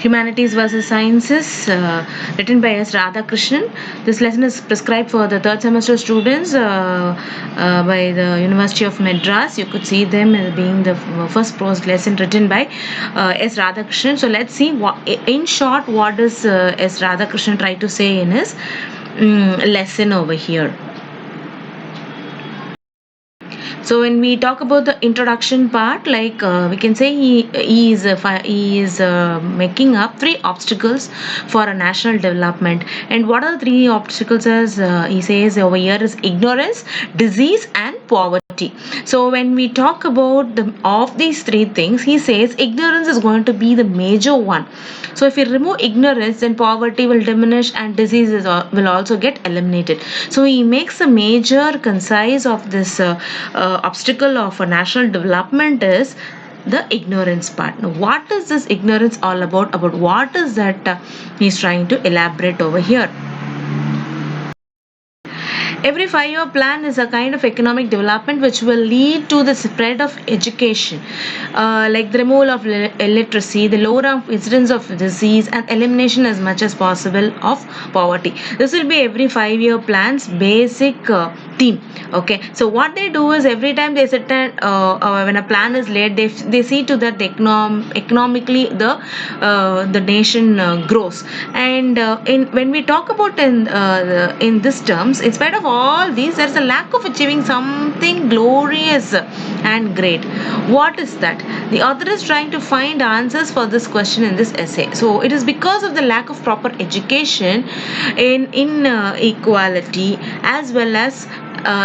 Humanities versus Sciences, written by S. Radhakrishnan. This lesson is prescribed for the third semester students by the University of Madras. You could see them as being the first prose lesson written by S. Radhakrishnan. So let's see, in short, what does S. Radhakrishnan try to say in his lesson over here. So when we talk about the introduction part, like we can say he is making up 3 obstacles for a national development. And what are the 3 obstacles? As he says over here is ignorance, disease, and poverty. So when we talk about of these 3 things, he says ignorance is going to be the major one. So if we remove ignorance, then poverty will diminish and diseases will also get eliminated. So he makes a major concise of this obstacle of a national development is the ignorance part. Now, what is this ignorance all about? About what is that he's trying to elaborate over here? Every 5-year plan is a kind of economic development which will lead to the spread of education, like the removal of illiteracy, the lower incidence of disease, and elimination as much as possible of poverty. This will be every 5-year plan's basic theme. Okay, so what they do is every time they sit and when a plan is laid, they see to that economically the nation grows. And when we talk about in this terms, in spite of all these, there is a lack of achieving something glorious and great. What is that? The author is trying to find answers for this question in this essay. So it is because of the lack of proper education in equality as well as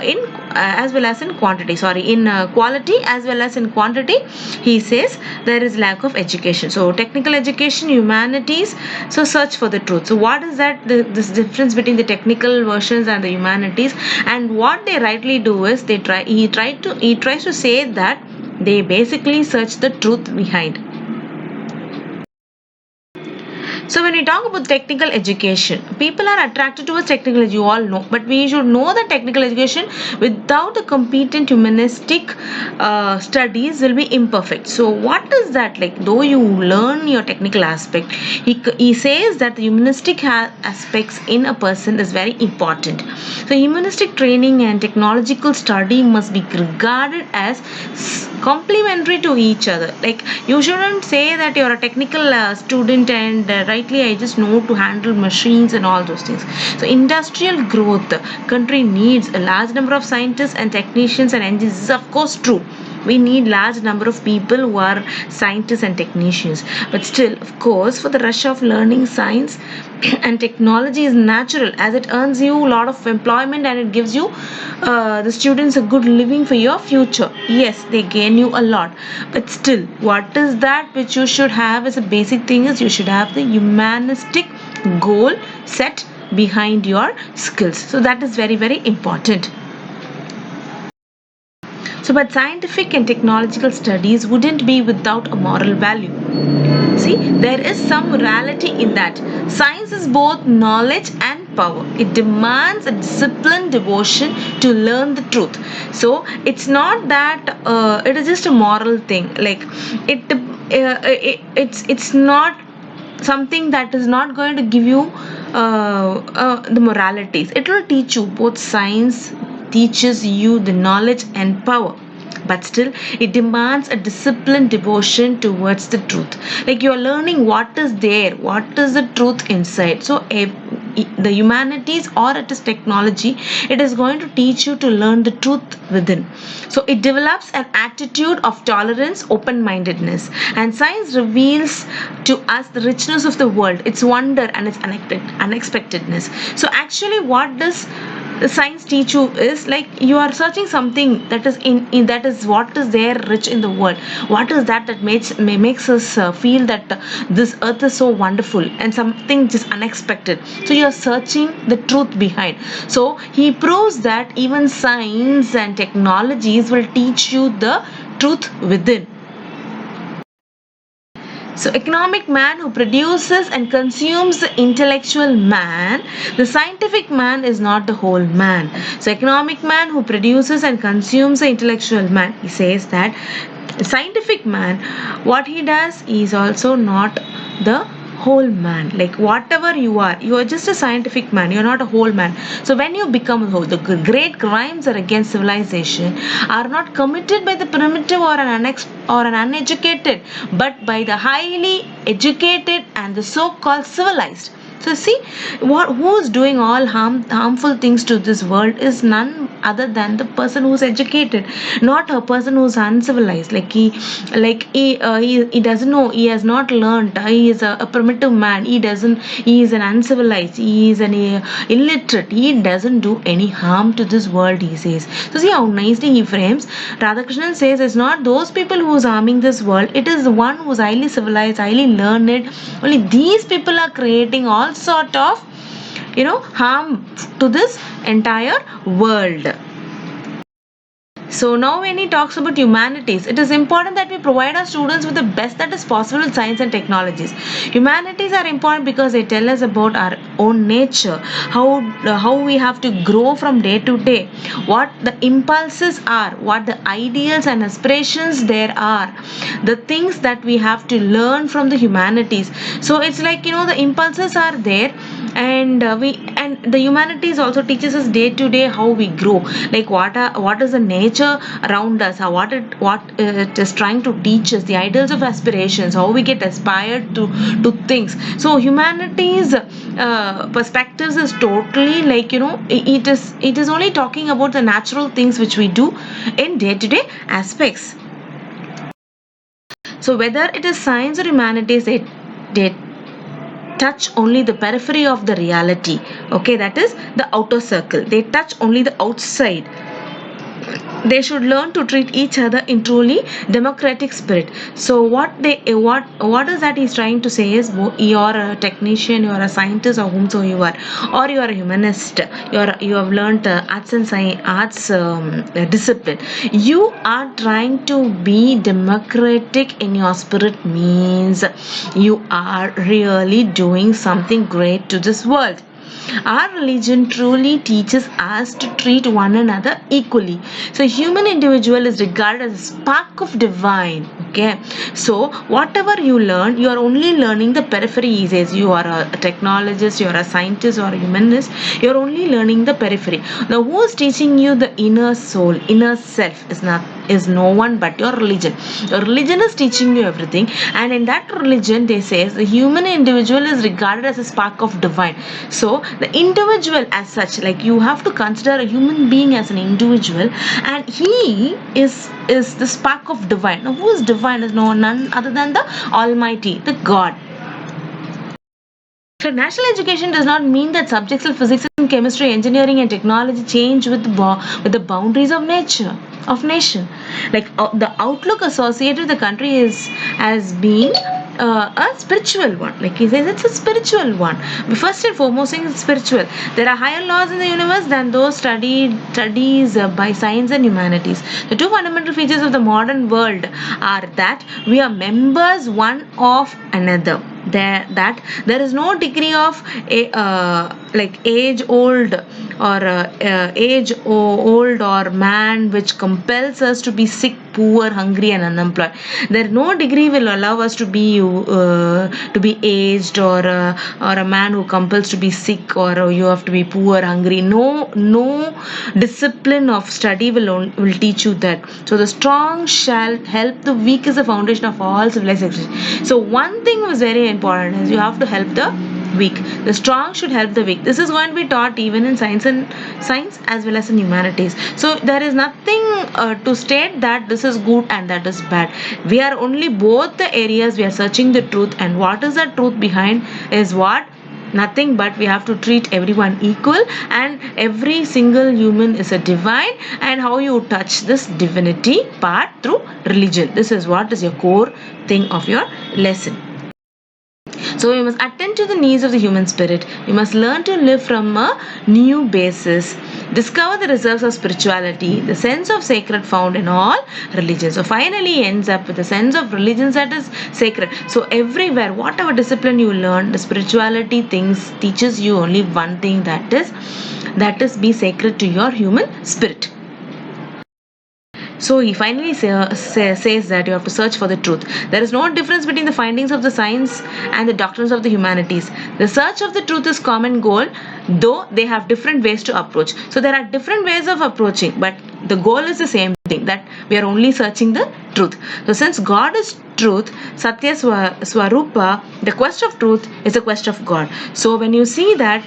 in quantity. In quality as well as in quantity, he says there is lack of education. So technical education, humanities, so search for the truth. So what is that? This difference between the technical versions and the humanities, and what they rightly do is he tries to say that they basically search the truth behind. So when we talk about technical education, people are attracted towards technical education, you all know, but we should know that technical education without the competent humanistic studies will be imperfect. So what is that like? Though you learn your technical aspect, he says that the humanistic aspects in a person is very important. So humanistic training and technological study must be regarded as complementary to each other. Like you shouldn't say that you're a technical student and rightly I just know to handle machines and all those things. So industrial growth, country needs a large number of scientists and technicians and engineers. This is of course true. We need large number of people who are scientists and technicians. But still, of course, for the rush of learning science and technology is natural, as it earns you a lot of employment and it gives you the students a good living for your future. Yes, they gain you a lot. But still, what is that which you should have as a basic thing is you should have the humanistic goal set behind your skills. So that is very, very important. So, but scientific and technological studies wouldn't be without a moral value. See, there is some morality in that. Science is both knowledge and power. It demands a disciplined devotion to learn the truth. So, it's not that it is just a moral thing. Like it's not something that is not going to give you the moralities. It will teach you both. Science teaches you the knowledge and power, but still it demands a disciplined devotion towards the truth. Like you are learning what is there, what is the truth inside. So the humanities or it is technology, it is going to teach you to learn the truth within. So it develops an attitude of tolerance, open-mindedness, and science reveals to us the richness of the world, its wonder and its unexpectedness. So actually what does the science teach you is like you are searching something that is in that is what is there rich in the world. What is that makes us feel that this earth is so wonderful and something just unexpected. So you are searching the truth behind. So he proves that even science and technologies will teach you the truth within. So economic man who produces and consumes the intellectual man, the scientific man is not the whole man. So economic man who produces and consumes the intellectual man, he says that the scientific man, what he does is also not the whole man. Like whatever you are just a scientific man, you're not a whole man. So when you become a whole, the great crimes are against civilization are not committed by the primitive or an uneducated, but by the highly educated and the so-called civilized. So see, who's doing all harmful things to this world is none other than the person who's educated, not a person who's uncivilized. He doesn't know. He has not learned. He is a primitive man. He is an uncivilized. He is an illiterate. He doesn't do any harm to this world, he says. So see how nicely he frames. Radhakrishnan says it's not those people who's harming this world. It is the one who's highly civilized, highly learned. Only these people are creating all sort of harm to this entire world. So now when he talks about humanities, it is important that we provide our students with the best that is possible in science and technologies. Humanities are important because they tell us about our own nature, how we have to grow from day to day, what the impulses are, what the ideals and aspirations there are, the things that we have to learn from the humanities. So it's like the impulses are there, and the humanities also teaches us day to day how we grow, like what is the nature around us, what it is trying to teach us, the ideals of aspirations, how we get aspired to things. So humanities perspectives is totally like it is only talking about the natural things which we do in day-to-day aspects. So whether it is science or humanities, they touch only the periphery of the reality. Okay, that is the outer circle. They touch only the outside. They should learn to treat each other in truly democratic spirit. So what is that he's trying to say is, you're a technician, you're a scientist, or whomsoever you are, or you're a humanist, you have learned arts and science discipline. You are trying to be democratic in your spirit, means you are really doing something great to this world. Our religion truly teaches us to treat one another equally. So human individual is regarded as a spark of divine. Okay, so whatever you learn, you are only learning the periphery. He says you are a technologist, you are a scientist, or a humanist, you are only learning the periphery. Now who is teaching you the inner soul, inner self is no one but your religion. Your religion is teaching you everything, and in that religion they say the human individual is regarded as a spark of divine. So the individual as such, like you have to consider a human being as an individual, and he is the spark of divine. Now who is divine? Is none other than the Almighty, the God. So national education does not mean that subjects like physics and chemistry, engineering and technology change with the boundaries of nature, of nation. Like the outlook associated with the country is as being a spiritual one. Like he says, it's a spiritual one. First and foremost, it's spiritual. There are higher laws in the universe than those studies by science and humanities. The two fundamental features of the modern world are that we are members one of another. That there is no degree of age old or man which compels us to be sick, poor, hungry and unemployed. There no degree will allow us to be aged, or a man who compels to be sick, or you have to be poor, hungry. No discipline of study will teach you that. So the strong shall help the weak is the foundation of all civilization. So one thing was very important is you have to help the weak. The strong should help the weak. This is going to be taught even in science as well as in humanities. So there is nothing to state that this is good and that is bad. We are only both the areas we are searching the truth, and what is the truth behind is what? Nothing but we have to treat everyone equal, and every single human is a divine, and how you touch this divinity part through religion. This is what is your core thing of your lesson. So we must attend to the needs of the human spirit. We must learn to live from a new basis. Discover the reserves of spirituality, the sense of sacred found in all religions. So finally ends up with the sense of religions that is sacred. So everywhere, whatever discipline you learn, the spirituality things teaches you only one thing, that is be sacred to your human spirit. So he finally says that you have to search for the truth. There is no difference between the findings of the science and the doctrines of the humanities. The search of the truth is common goal, though they have different ways to approach. So there are different ways of approaching, but the goal is the same thing, that we are only searching the truth. So since God is truth, Satya Swarupa, the quest of truth is the quest of God. So when you see that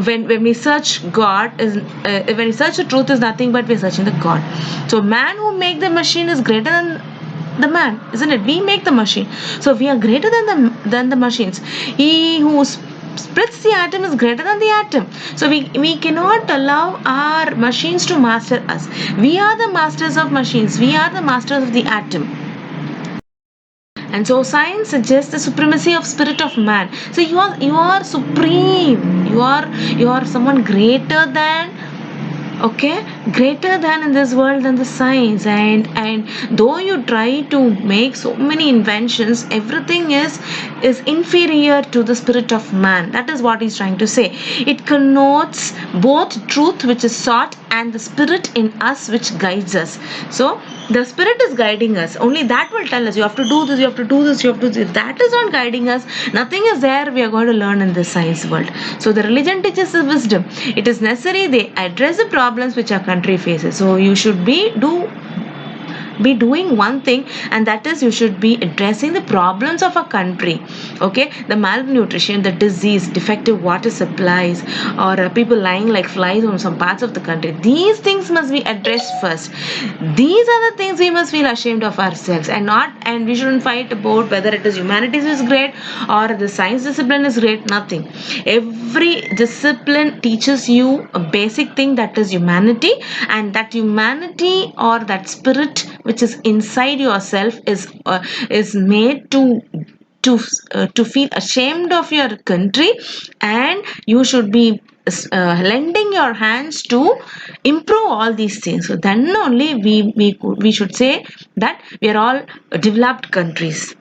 when we search God is when we search the truth is nothing but we are searching the God. So man who make the machine is greater than the man, isn't it? We make the machine, so we are greater than the machines. He who splits the atom is greater than the atom. So we cannot allow our machines to master us. We are the masters of machines. We are the masters of the atom. And so science suggests the supremacy of spirit of man. So you are supreme. You are someone greater than, okay, greater than in this world than the science. And though you try to make so many inventions, everything is inferior to the spirit of man. That is what he's trying to say. It connotes both truth which is sought and the spirit in us which guides us. So the spirit is guiding us. Only that will tell us you have to do this, you have to do this, you have to do this. If that is not guiding us, nothing is there we are going to learn in this science world. So the religion teaches the wisdom. It is necessary they address the problems which our country faces. So you should be doing one thing, and that is you should be addressing the problems of a country. Okay, the malnutrition, the disease, defective water supplies, or people lying like flies on some parts of the country. These things must be addressed first. These are the things we must feel ashamed of ourselves, and we shouldn't fight about whether it is humanities is great or the science discipline is great. Nothing. Every discipline teaches you a basic thing, that is humanity, and that humanity or that spirit which is inside yourself is made to feel ashamed of your country, and you should be lending your hands to improve all these things. So then only we should say that we are all developed countries.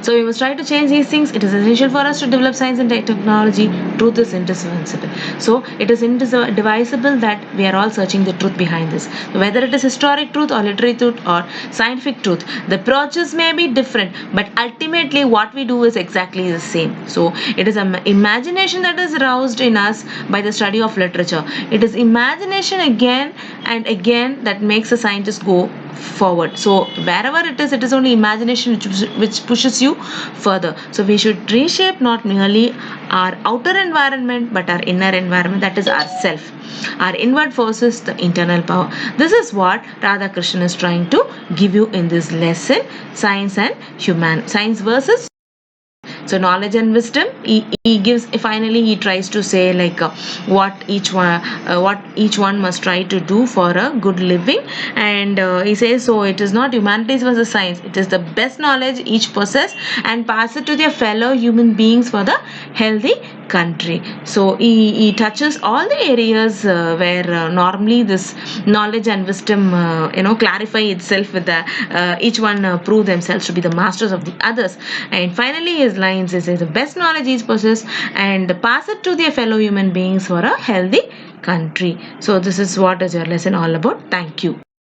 So we must try to change these things. It is essential for us to develop science and technology. Truth is indivisible. So it is indivisible that we are all searching the truth behind this. Whether it is historic truth or literary truth or scientific truth, the approaches may be different, but ultimately what we do is exactly the same. So it is an imagination that is aroused in us by the study of literature. It is imagination again and again that makes a scientist go forward. So wherever it is only imagination which pushes you further. So we should reshape not merely our outer environment but our inner environment, that is our self. Our inward force is the internal power. This is what Radhakrishnan is trying to give you in this lesson, science versus. So knowledge and wisdom, he gives, finally he tries to say like what each one must try to do for a good living. And he says, so it is not humanities versus science, it is the best knowledge each possess and pass it to their fellow human beings for the healthy country. So he touches all the areas where normally this knowledge and wisdom clarify itself with the each one prove themselves to be the masters of the others. And finally his lines is the best knowledge each possess and pass it to their fellow human beings for a healthy country. So this is what is your lesson all about. Thank you.